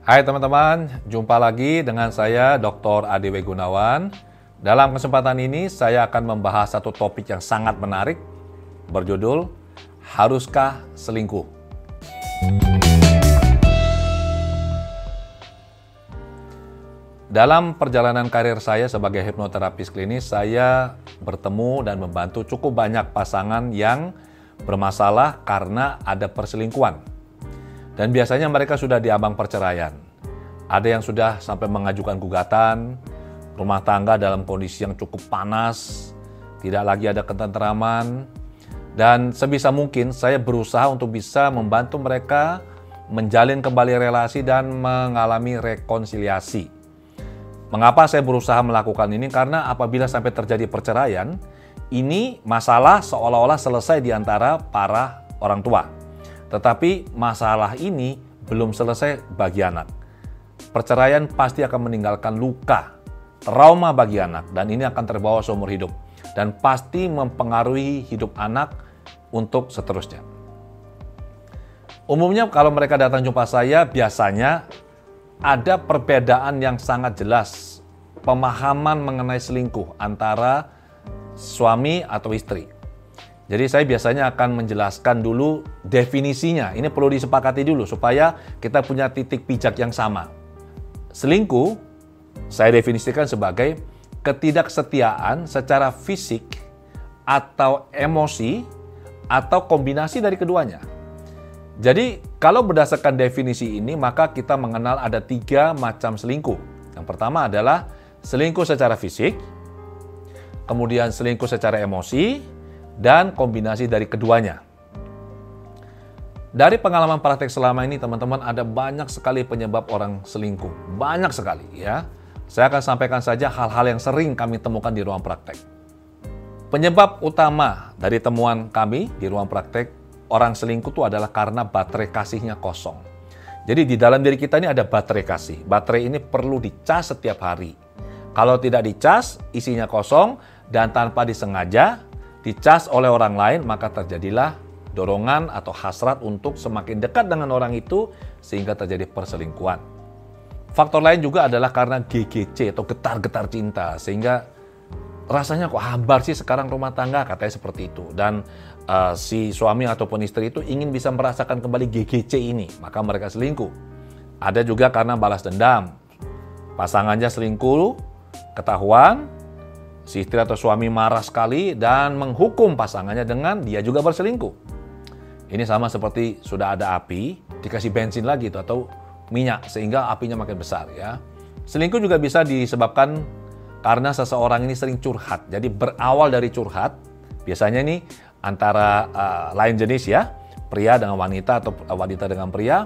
Hai teman-teman, jumpa lagi dengan saya Dr. Ade W. Gunawan. Dalam kesempatan ini saya akan membahas satu topik yang sangat menarik berjudul Haruskah Selingkuh? Dalam perjalanan karir saya sebagai hipnoterapis klinis, saya bertemu dan membantu cukup banyak pasangan yang bermasalah karena ada perselingkuhan. Dan biasanya mereka sudah di ambang perceraian. Ada yang sudah sampai mengajukan gugatan, rumah tangga dalam kondisi yang cukup panas, tidak lagi ada ketentraman. Dan sebisa mungkin saya berusaha untuk bisa membantu mereka menjalin kembali relasi dan mengalami rekonsiliasi. Mengapa saya berusaha melakukan ini? Karena apabila sampai terjadi perceraian, ini masalah seolah-olah selesai di antara para orang tua. Tetapi masalah ini belum selesai bagi anak. Perceraian pasti akan meninggalkan luka, trauma bagi anak, dan ini akan terbawa seumur hidup. Dan pasti mempengaruhi hidup anak untuk seterusnya. Umumnya kalau mereka datang jumpa saya, biasanya ada perbedaan yang sangat jelas, pemahaman mengenai selingkuh antara suami atau istri. Jadi saya biasanya akan menjelaskan dulu definisinya. Ini perlu disepakati dulu supaya kita punya titik pijak yang sama. Selingkuh saya definisikan sebagai ketidaksetiaan secara fisik atau emosi atau kombinasi dari keduanya. Jadi kalau berdasarkan definisi ini maka kita mengenal ada 3 macam selingkuh. Yang pertama adalah selingkuh secara fisik, kemudian selingkuh secara emosi, dan kombinasi dari keduanya. Dari pengalaman praktek selama ini teman-teman ada banyak sekali penyebab orang selingkuh. Banyak sekali ya. Saya akan sampaikan saja hal-hal yang sering kami temukan di ruang praktek. Penyebab utama dari temuan kami di ruang praktek orang selingkuh itu adalah karena baterai kasihnya kosong. Jadi di dalam diri kita ini ada baterai kasih. Baterai ini perlu dicas setiap hari. Kalau tidak dicas, isinya kosong dan tanpa disengaja dicas oleh orang lain, maka terjadilah dorongan atau hasrat untuk semakin dekat dengan orang itu sehingga terjadi perselingkuhan. Faktor lain juga adalah karena GGC atau getar-getar cinta, sehingga rasanya kok hambar sih sekarang rumah tangga, katanya seperti itu. Dan si suami ataupun istri itu ingin bisa merasakan kembali GGC ini, maka mereka selingkuh. Ada juga karena balas dendam. Pasangannya selingkuh, ketahuan, si istri atau suami marah sekali dan menghukum pasangannya dengan dia juga berselingkuh. Ini sama seperti sudah ada api, dikasih bensin lagi itu atau minyak sehingga apinya makin besar ya. Selingkuh juga bisa disebabkan karena seseorang ini sering curhat. Jadi berawal dari curhat, biasanya ini antara lain jenis ya, pria dengan wanita atau wanita dengan pria,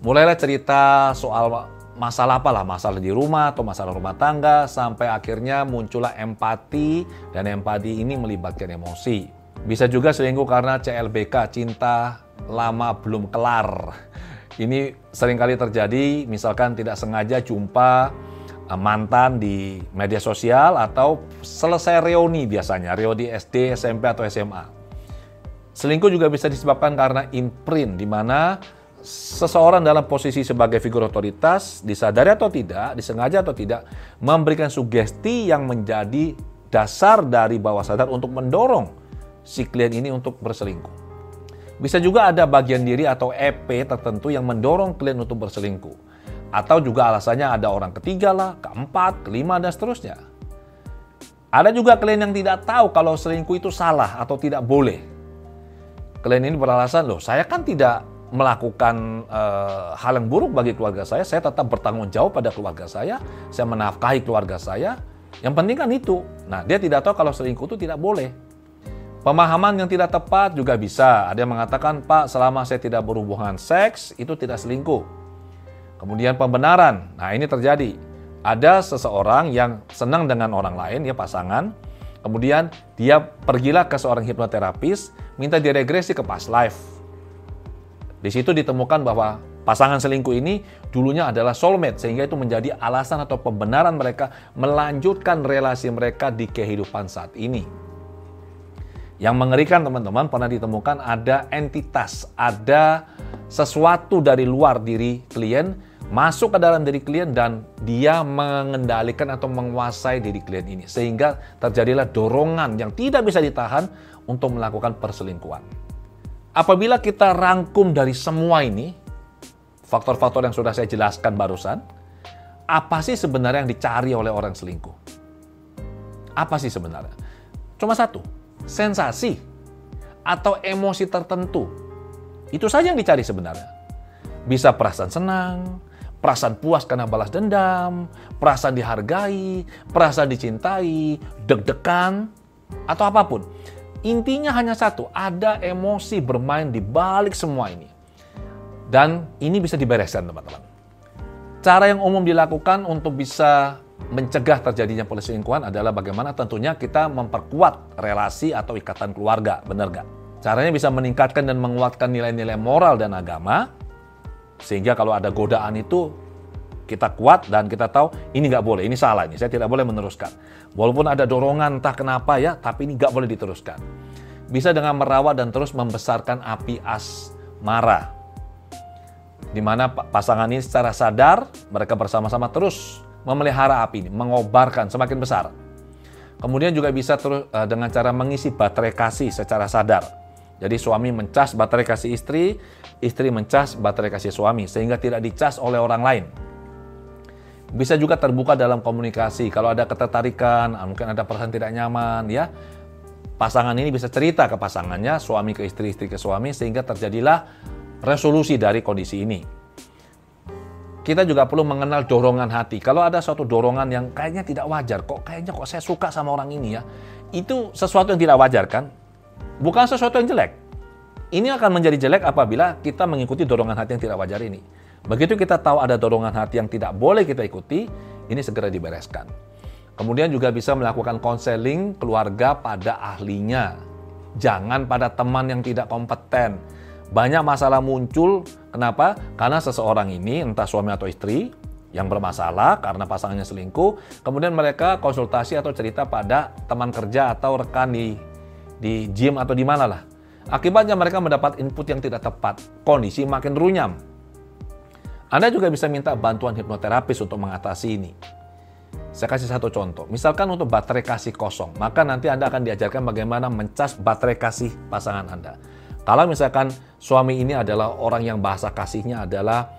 mulailah cerita soal masalah apalah, masalah di rumah atau masalah rumah tangga, sampai akhirnya muncullah empati, dan empati ini melibatkan emosi. Bisa juga selingkuh karena CLBK, cinta lama belum kelar. Ini seringkali terjadi, misalkan tidak sengaja jumpa mantan di media sosial atau selesai reuni biasanya, reuni SD, SMP atau SMA. Selingkuh juga bisa disebabkan karena imprint, di mana seseorang dalam posisi sebagai figur otoritas, disadari atau tidak, disengaja atau tidak, memberikan sugesti yang menjadi dasar dari bawah sadar untuk mendorong si klien ini untuk berselingkuh. Bisa juga ada bagian diri atau EP tertentu yang mendorong klien untuk berselingkuh. Atau juga alasannya ada orang ketiga lah, keempat, kelima, dan seterusnya. Ada juga klien yang tidak tahu kalau selingkuh itu salah atau tidak boleh. Klien ini beralasan, loh saya kan tidak melakukan hal yang buruk bagi keluarga saya tetap bertanggung jawab pada keluarga saya menafkahi keluarga saya, yang penting kan itu. Nah, dia tidak tahu kalau selingkuh itu tidak boleh. Pemahaman yang tidak tepat juga bisa. Ada yang mengatakan, Pak, selama saya tidak berhubungan seks, itu tidak selingkuh. Kemudian pembenaran, nah ini terjadi. Ada seseorang yang senang dengan orang lain, ya pasangan, kemudian dia pergilah ke seorang hipnoterapis, minta diregresi ke past life. Di situ ditemukan bahwa pasangan selingkuh ini dulunya adalah soulmate, sehingga itu menjadi alasan atau pembenaran mereka melanjutkan relasi mereka di kehidupan saat ini. Yang mengerikan teman-teman, pernah ditemukan ada entitas, ada sesuatu dari luar diri klien masuk ke dalam diri klien dan dia mengendalikan atau menguasai diri klien ini. Sehingga terjadilah dorongan yang tidak bisa ditahan untuk melakukan perselingkuhan. Apabila kita rangkum dari semua ini, faktor-faktor yang sudah saya jelaskan barusan, apa sih sebenarnya yang dicari oleh orang selingkuh? Apa sih sebenarnya? Cuma satu, sensasi atau emosi tertentu. Itu saja yang dicari sebenarnya. Bisa perasaan senang, perasaan puas karena balas dendam, perasaan dihargai, perasaan dicintai, deg-degan, atau apapun. Intinya hanya satu, ada emosi bermain di balik semua ini. Dan ini bisa dibereskan, teman-teman. Cara yang umum dilakukan untuk bisa mencegah terjadinya perselingkuhan adalah bagaimana tentunya kita memperkuat relasi atau ikatan keluarga, benar nggak? Caranya bisa meningkatkan dan menguatkan nilai-nilai moral dan agama, sehingga kalau ada godaan itu kita kuat dan kita tahu ini nggak boleh, ini salah, ini saya tidak boleh meneruskan. Walaupun ada dorongan entah kenapa ya, tapi ini nggak boleh diteruskan. Bisa dengan merawat dan terus membesarkan api asmara, di mana pasangan ini secara sadar mereka bersama-sama terus memelihara api ini, mengobarkan semakin besar. Kemudian juga bisa terus dengan cara mengisi baterai kasih secara sadar. Jadi suami mencas baterai kasih istri, istri mencas baterai kasih suami, sehingga tidak dicas oleh orang lain. Bisa juga terbuka dalam komunikasi. Kalau ada ketertarikan, mungkin ada perasaan tidak nyaman, ya pasangan ini bisa cerita ke pasangannya, suami ke istri, istri ke suami, sehingga terjadilah resolusi dari kondisi ini. Kita juga perlu mengenal dorongan hati. Kalau ada suatu dorongan yang kayaknya tidak wajar, kok saya suka sama orang ini ya, itu sesuatu yang tidak wajar kan? Bukan sesuatu yang jelek. Ini akan menjadi jelek apabila kita mengikuti dorongan hati yang tidak wajar ini. Begitu kita tahu ada dorongan hati yang tidak boleh kita ikuti, ini segera dibereskan. Kemudian juga bisa melakukan konseling keluarga pada ahlinya. Jangan pada teman yang tidak kompeten. Banyak masalah muncul, kenapa? Karena seseorang ini, entah suami atau istri, yang bermasalah karena pasangannya selingkuh, kemudian mereka konsultasi atau cerita pada teman kerja atau rekan di gym atau di mana lah. Akibatnya mereka mendapat input yang tidak tepat, kondisi makin runyam. Anda juga bisa minta bantuan hipnoterapis untuk mengatasi ini. Saya kasih satu contoh. Misalkan untuk baterai kasih kosong, maka nanti Anda akan diajarkan bagaimana mencas baterai kasih pasangan Anda. Kalau misalkan suami ini adalah orang yang bahasa kasihnya adalah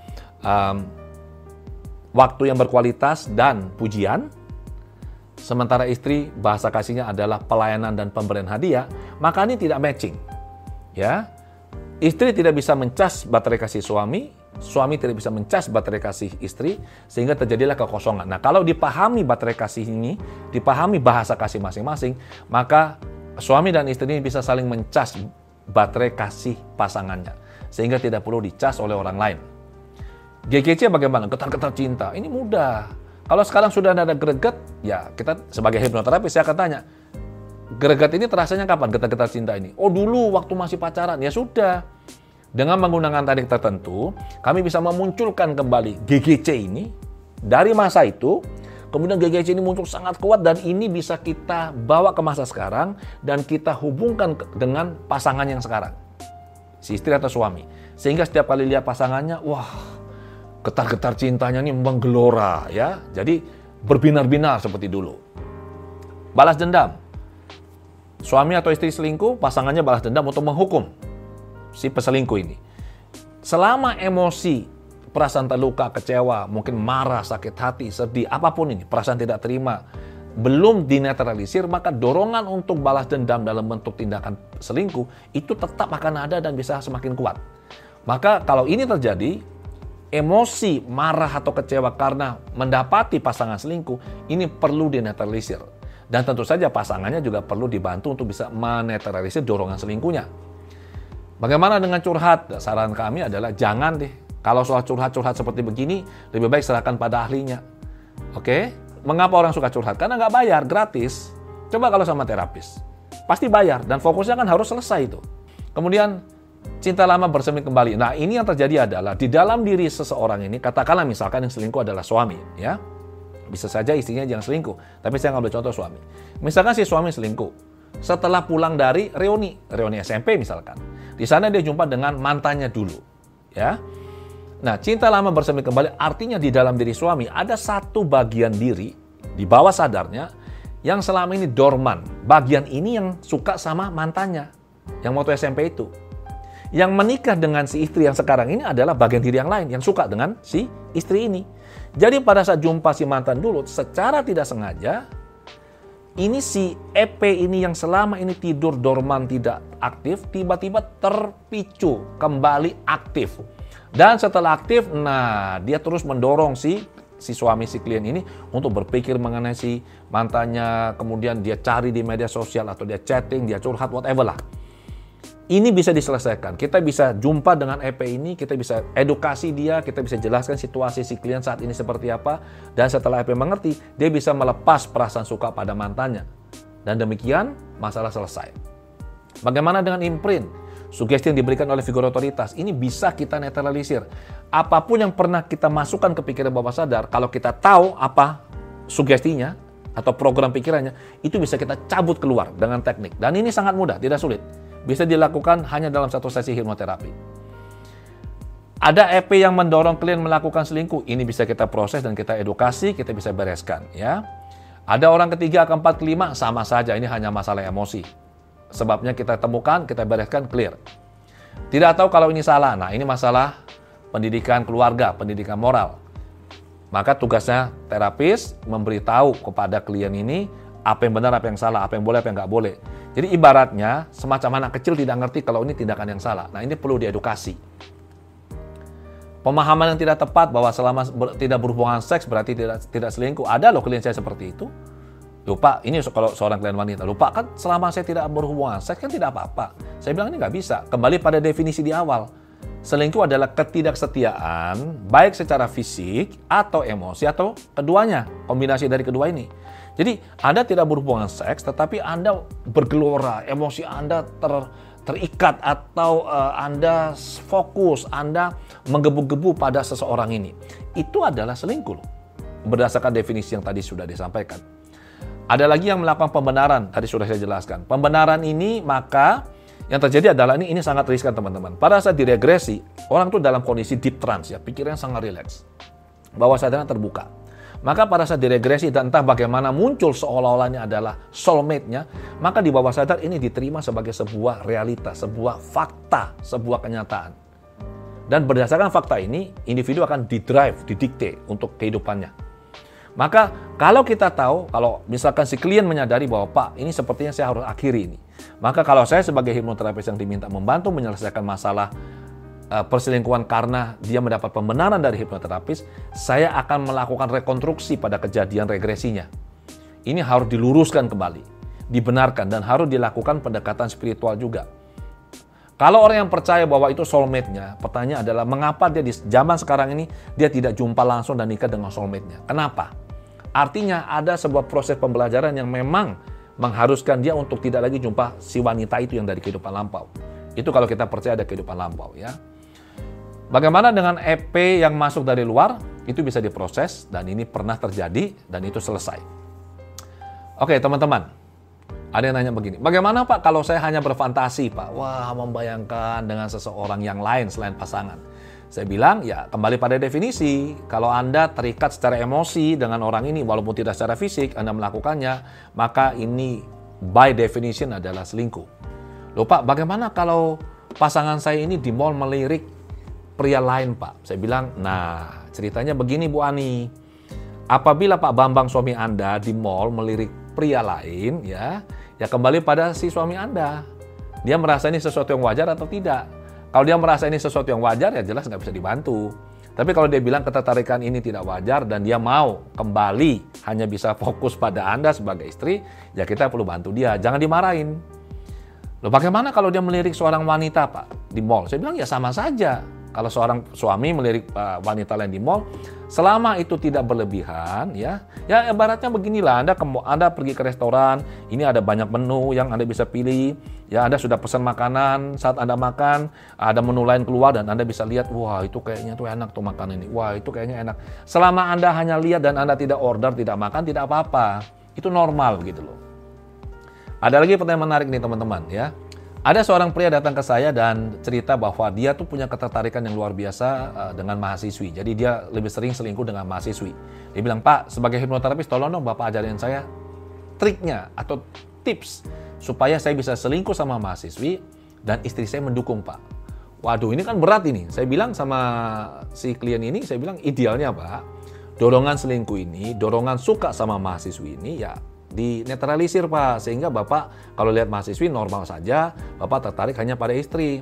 waktu yang berkualitas dan pujian, sementara istri bahasa kasihnya adalah pelayanan dan pemberian hadiah, maka ini tidak matching. Ya, istri tidak bisa mencas baterai kasih suami, suami tidak bisa mencas baterai kasih istri, sehingga terjadilah kekosongan. Nah, kalau dipahami baterai kasih ini, dipahami bahasa kasih masing-masing, maka suami dan istri ini bisa saling mencas baterai kasih pasangannya, sehingga tidak perlu dicas oleh orang lain. GGC bagaimana? Getar-getar cinta. Ini mudah. Kalau sekarang sudah ada greget, ya kita sebagai hipnoterapis saya akan tanya, greget ini terasanya kapan getar-getar cinta ini? Oh dulu waktu masih pacaran. Ya sudah. Dengan menggunakan teknik tertentu, kami bisa memunculkan kembali GGC ini dari masa itu. Kemudian GGC ini muncul sangat kuat dan ini bisa kita bawa ke masa sekarang dan kita hubungkan dengan pasangan yang sekarang. Si istri atau suami. Sehingga setiap kali lihat pasangannya, wah, getar-getar cintanya ini menggelora ya. Jadi berbinar-binar seperti dulu. Balas dendam. Suami atau istri selingkuh, pasangannya balas dendam untuk menghukum si peselingkuh ini. Selama emosi, perasaan terluka, kecewa, mungkin marah, sakit hati, sedih, apapun ini, perasaan tidak terima, belum dinetralisir, maka dorongan untuk balas dendam dalam bentuk tindakan selingkuh itu tetap akan ada dan bisa semakin kuat. Maka kalau ini terjadi, emosi marah atau kecewa karena mendapati pasangan selingkuh, ini perlu dinetralisir. Dan tentu saja pasangannya juga perlu dibantu untuk bisa menetralisir dorongan selingkuhnya. Bagaimana dengan curhat? Saran kami adalah jangan deh. Kalau soal curhat-curhat seperti begini, lebih baik serahkan pada ahlinya. Oke? Mengapa orang suka curhat? Karena nggak bayar, gratis. Coba kalau sama terapis. Pasti bayar, dan fokusnya kan harus selesai itu. Kemudian, cinta lama bersemi kembali. Nah, ini yang terjadi adalah di dalam diri seseorang ini, katakanlah misalkan yang selingkuh adalah suami, ya. Bisa saja istrinya jangan selingkuh, tapi saya ngambil contoh suami. Misalkan si suami selingkuh, setelah pulang dari reuni SMP misalkan. Di sana dia jumpa dengan mantannya dulu, ya. Nah, cinta lama bersemi kembali artinya di dalam diri suami ada satu bagian diri di bawah sadarnya yang selama ini dorman. Bagian ini yang suka sama mantannya, yang waktu SMP itu. Yang menikah dengan si istri yang sekarang ini adalah bagian diri yang lain, yang suka dengan si istri ini. Jadi pada saat jumpa si mantan dulu, secara tidak sengaja, ini si EP ini yang selama ini tidur dorman tidak aktif, tiba-tiba terpicu, kembali aktif. Dan setelah aktif, nah dia terus mendorong si suami, si klien ini untuk berpikir mengenai si mantannya, kemudian dia cari di media sosial atau dia chatting, dia curhat, whatever lah. Ini bisa diselesaikan. Kita bisa jumpa dengan EP ini, kita bisa edukasi dia, kita bisa jelaskan situasi si klien saat ini seperti apa. Dan setelah EP mengerti, dia bisa melepas perasaan suka pada mantannya. Dan demikian, masalah selesai. Bagaimana dengan imprint? Sugesti yang diberikan oleh figur otoritas, ini bisa kita netralisir. Apapun yang pernah kita masukkan ke pikiran bawah sadar, kalau kita tahu apa sugestinya atau program pikirannya, itu bisa kita cabut keluar dengan teknik. Dan ini sangat mudah, tidak sulit. Bisa dilakukan hanya dalam satu sesi hipnoterapi. Ada EP yang mendorong klien melakukan selingkuh. Ini bisa kita proses dan kita edukasi, kita bisa bereskan. Ya. Ada orang ketiga, keempat, kelima, sama saja. Ini hanya masalah emosi. Sebabnya kita temukan, kita bereskan, clear. Tidak tahu kalau ini salah. Nah, ini masalah pendidikan keluarga, pendidikan moral. Maka tugasnya terapis memberitahu kepada klien ini apa yang benar, apa yang salah, apa yang boleh, apa yang nggak boleh. Jadi ibaratnya semacam anak kecil tidak ngerti kalau ini tindakan yang salah. Nah, ini perlu diedukasi. Pemahaman yang tidak tepat bahwa selama tidak berhubungan seks berarti tidak selingkuh. Ada loh klien saya seperti itu. Lupa, ini kalau seorang klien wanita. Lupa kan selama saya tidak berhubungan seks kan tidak apa-apa. Saya bilang ini nggak bisa. Kembali pada definisi di awal. Selingkuh adalah ketidaksetiaan, baik secara fisik atau emosi atau keduanya. Kombinasi dari kedua ini. Jadi Anda tidak berhubungan seks, tetapi Anda bergelora, emosi Anda terikat atau Anda fokus, Anda menggebu-gebu pada seseorang ini. Itu adalah selingkuh, berdasarkan definisi yang tadi sudah disampaikan. Ada lagi yang melakukan pembenaran, tadi sudah saya jelaskan. Pembenaran ini maka yang terjadi adalah ini sangat riskan teman-teman. Pada saat diregresi, orang itu dalam kondisi deep trance, ya, pikirannya sangat rileks, bawah sadarnya terbuka. Maka pada saat diregresi dan entah bagaimana muncul seolah-olahnya adalah soulmate-nya, maka di bawah sadar ini diterima sebagai sebuah realitas, sebuah fakta, sebuah kenyataan. Dan berdasarkan fakta ini, individu akan didrive, didikte untuk kehidupannya. Maka kalau kita tahu, kalau misalkan si klien menyadari bahwa Pak, ini sepertinya saya harus akhiri ini. Maka kalau saya sebagai hipnoterapis yang diminta membantu menyelesaikan masalah perselingkuhan karena dia mendapat pembenaran dari hipnoterapis, saya akan melakukan rekonstruksi pada kejadian regresinya. Ini harus diluruskan kembali, dibenarkan, dan harus dilakukan pendekatan spiritual juga. Kalau orang yang percaya bahwa itu soulmate-nya, pertanyaan adalah mengapa dia di zaman sekarang ini dia tidak jumpa langsung dan nikah dengan soulmate-nya? Kenapa? Artinya ada sebuah proses pembelajaran yang memang mengharuskan dia untuk tidak lagi jumpa si wanita itu yang dari kehidupan lampau. Itu kalau kita percaya ada kehidupan lampau, ya. Bagaimana dengan EP yang masuk dari luar? Itu bisa diproses dan ini pernah terjadi dan itu selesai. Oke, teman-teman. Ada yang nanya begini, bagaimana Pak kalau saya hanya berfantasi Pak? Wah, membayangkan dengan seseorang yang lain selain pasangan. Saya bilang, ya kembali pada definisi. Kalau Anda terikat secara emosi dengan orang ini, walaupun tidak secara fisik, Anda melakukannya, maka ini by definition adalah selingkuh. Loh Pak, bagaimana kalau pasangan saya ini di mall melirik pria lain Pak? Saya bilang, nah ceritanya begini Bu Ani. Apabila Pak Bambang suami Anda di mall melirik pria lain, ya kembali pada si suami Anda. Dia merasa ini sesuatu yang wajar atau tidak? Kalau dia merasa ini sesuatu yang wajar, ya jelas nggak bisa dibantu. Tapi kalau dia bilang ketertarikan ini tidak wajar dan dia mau kembali hanya bisa fokus pada Anda sebagai istri, ya kita perlu bantu dia. Jangan dimarahin. Loh bagaimana kalau dia melirik seorang wanita Pak di mall? Saya bilang ya sama saja. Kalau seorang suami melirik wanita lain di mall, selama itu tidak berlebihan, ya ibaratnya beginilah, Anda pergi ke restoran, ini ada banyak menu yang Anda bisa pilih, ya Anda sudah pesan makanan, saat Anda makan, ada menu lain keluar dan Anda bisa lihat, wah itu kayaknya tuh enak tuh makan ini, wah itu kayaknya enak. Selama Anda hanya lihat dan Anda tidak order, tidak makan, tidak apa-apa, itu normal gitu loh. Ada lagi pertanyaan menarik nih teman-teman ya. Ada seorang pria datang ke saya dan cerita bahwa dia tuh punya ketertarikan yang luar biasa dengan mahasiswi. Jadi dia lebih sering selingkuh dengan mahasiswi. Dia bilang, "Pak, sebagai hipnoterapis tolong dong Bapak ajarin saya triknya atau tips supaya saya bisa selingkuh sama mahasiswi dan istri saya mendukung, Pak." Waduh, ini kan berat ini. Saya bilang sama si klien ini, saya bilang idealnya Pak, dorongan selingkuh ini, dorongan suka sama mahasiswi ini ya dinetralisir Pak, sehingga Bapak kalau lihat mahasiswi normal saja, Bapak tertarik hanya pada istri.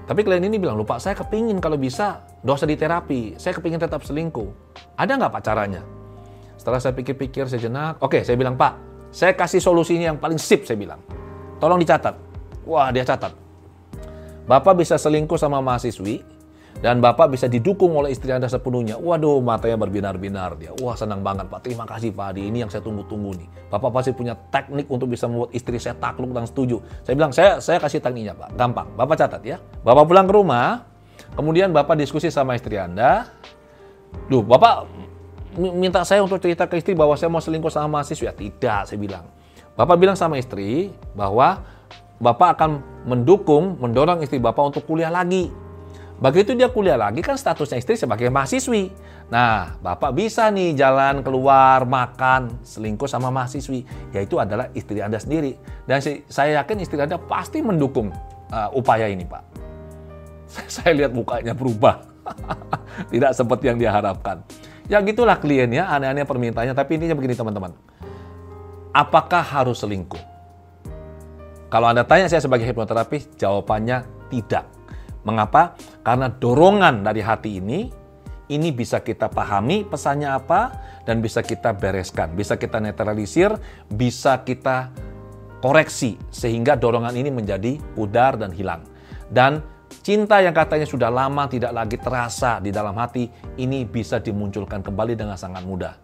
Tapi klien ini bilang, "Loh Pak, saya kepingin kalau bisa nggak usah diterapi, saya kepingin tetap selingkuh. Ada nggak Pak caranya?" Setelah saya pikir-pikir sejenak, oke, saya bilang, "Pak, saya kasih solusinya yang paling sip," saya bilang. "Tolong dicatat." Wah, dia catat. Bapak bisa selingkuh sama mahasiswi, dan Bapak bisa didukung oleh istri Anda sepenuhnya. Waduh, matanya berbinar-binar dia. Wah, senang banget Pak. Terima kasih Pak Adi. Ini yang saya tunggu-tunggu nih. Bapak pasti punya teknik untuk bisa membuat istri saya takluk dan setuju. Saya bilang, saya kasih tekniknya Pak. Gampang. Bapak catat ya. Bapak pulang ke rumah, kemudian Bapak diskusi sama istri Anda. Duh, Bapak minta saya untuk cerita ke istri bahwa saya mau selingkuh sama mahasiswa. Tidak, saya bilang. Bapak bilang sama istri bahwa Bapak akan mendorong istri Bapak untuk kuliah lagi. Begitu dia kuliah lagi kan statusnya istri sebagai mahasiswi. Nah, Bapak bisa nih jalan keluar, makan, selingkuh sama mahasiswi. Yaitu adalah istri Anda sendiri. Dan saya yakin istri Anda pasti mendukung upaya ini, Pak. Saya lihat mukanya berubah. Tidak seperti yang dia harapkan. Ya gitulah kliennya, aneh-aneh permintaannya. Tapi intinya begini teman-teman. Apakah harus selingkuh? Kalau Anda tanya saya sebagai hipnoterapis, jawabannya tidak. Mengapa? Karena dorongan dari hati ini bisa kita pahami pesannya apa, dan bisa kita bereskan, bisa kita netralisir, bisa kita koreksi, sehingga dorongan ini menjadi pudar dan hilang. Dan cinta yang katanya sudah lama tidak lagi terasa di dalam hati, ini bisa dimunculkan kembali dengan sangat mudah.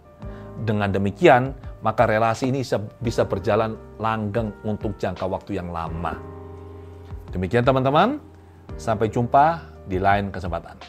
Dengan demikian, maka relasi ini bisa berjalan langgeng untuk jangka waktu yang lama. Demikian teman-teman. Sampai jumpa di lain kesempatan.